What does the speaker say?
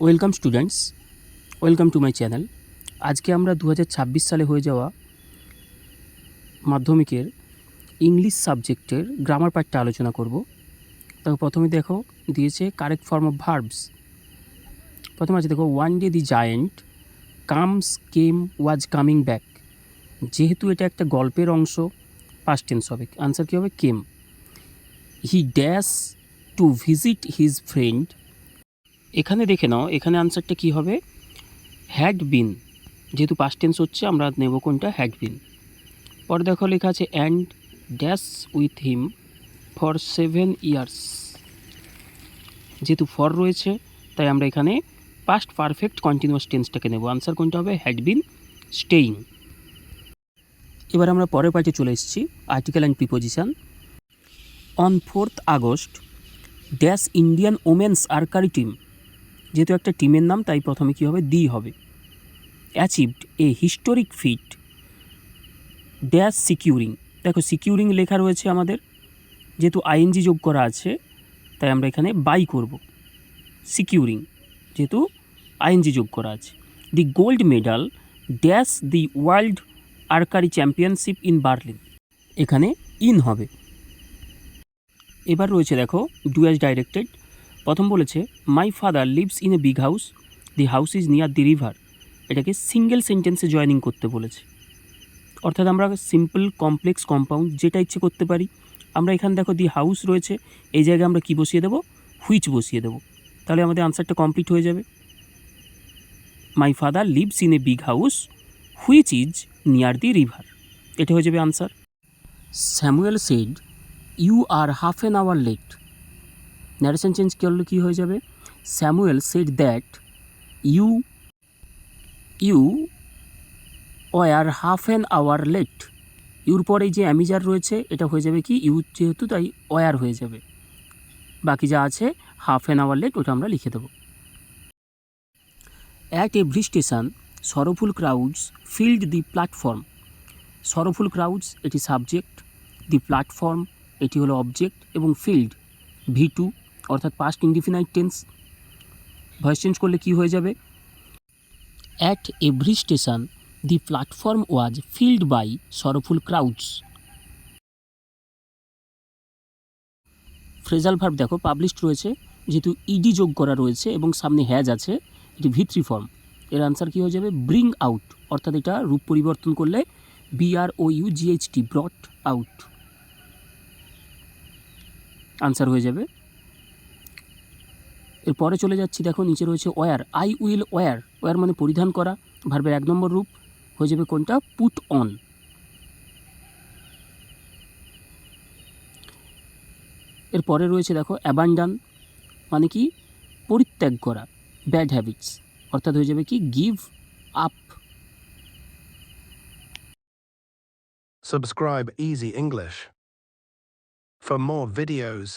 Welcome students, welcome to my channel. আজকে আমরা 2026 সালে হয়ে যাওয়া মাধ্যমিকের ইংলিশ সাবজেক্টের গ্রামার পার্টটা আলোচনা করব। তো প্রথমে দেখো দিয়েছে কারেক্ট ফর্ম অফ ভার্বস। প্রথমে আছে দেখো, one day the giant comes came was coming back. যেহেতু এটা একটা গল্পের অংশ, পাস্ট টেন্স হবে, আনসার কী হবে? Came. He dash to visit his friend. এখানে দেখে নাও, এখানে আনসারটা কী হবে? Had been. যেহেতু পাস্ট টেন্স হচ্ছে, আমরা নেব কোনটা? Had been. পরে দেখো লেখা আছে and dash with him for 7 years. যেহেতু ফর রয়েছে, তাই আমরা এখানে পাস্ট পারফেক্ট কন্টিনিউয়াস টেন্সটাকে নেব। আনসার কোনটা হবে? Had been staying. এবার আমরা পরের পার্টে চলে এসেছি, article and preposition. On 4th August dash Indian women's archery team. যেহেতু একটা টিমের নাম, তাই প্রথমে কী হবে? দি হবে। অ্যাচিভড এ হিস্টোরিক ফিট ড্যাশ সিকিউরিং। দেখো সিকিউরিং লেখা রয়েছে আমাদের, যেহেতু আইএনজি যোগ করা আছে, তাই আমরা এখানে বাই করব। সিকিউরিং যেহেতু আইএনজি যোগ করা আছে। The gold medal dash the world archery championship in Berlin. এখানে ইন হবে। এবার রয়েছে দেখো ডু অ্যাজ ডাইরেক্টেড। প্রথম বলেছে my father lives in a big house, the house is near the river. এটাকে সিঙ্গেল সেন্টেন্সে জয়েনিং করতে বলেছে। অর্থাৎ আমরা সিম্পল, কমপ্লেক্স, কম্পাউন্ড যেটা ইচ্ছে করতে পারি। আমরা এখানে দেখো দি হাউস রয়েছে, এই জায়গায় আমরা কি বসিয়ে দেবো? হুইচ বসিয়ে দেবো। তাহলে আমাদের আনসারটা কমপ্লিট হয়ে যাবে। My father lives in a big house which is near the river, এটা হয়ে যাবে answer. Samuel said you are half an hour late. Narration change করলে কী হয়ে যাবে? Samuel said that you were half an hour late. Your পরে যে am is are রয়েছে, এটা হয়ে যাবে কি? ইউ যেহেতু, তাই ওয়ার হয়ে যাবে। বাকি যা আছে হাফ অ্যান আওয়ার লেট, ওটা আমরা লিখে দেবো। At every station sorrowful crowds filled the platform. Sorrowful crowds এটি সাবজেক্ট, দি প্ল্যাটফর্ম এটি হলো অবজেক্ট, এবং ফিল্ড V2 অর্থাৎ past indefinite tense. Voice change করলে কি হয়ে যাবে? At every station the platform was filled by sorrowful crowds. Phrasal verb দেখো পাবলিশড রয়েছে, যেহেতু ইডি যোগ করা রয়েছে এবং সামনে হ্যাজ আছে, এটি V3 ফর্ম। এর আনসার কী হয়ে যাবে? Bring out. অর্থাৎ এটা রূপ পরিবর্তন করলে BROUGHT, ব্রট আউট, আনসার হয়ে যাবে। এরপরে চলে যাচ্ছি, দেখো নিচে রয়েছে wear. I will wear. Wear মানে পরিধান করা, ভার্বের 1 নম্বর রূপ হয়ে যাবে কোনটা? Put on. এরপরে রয়েছে দেখো অ্যাবান্ডান, মানে কি? পরিত্যাগ করা, ব্যাড হ্যাবিটস, অর্থাৎ হয়ে যাবে কি? Give up. Subscribe Easy English for more videos.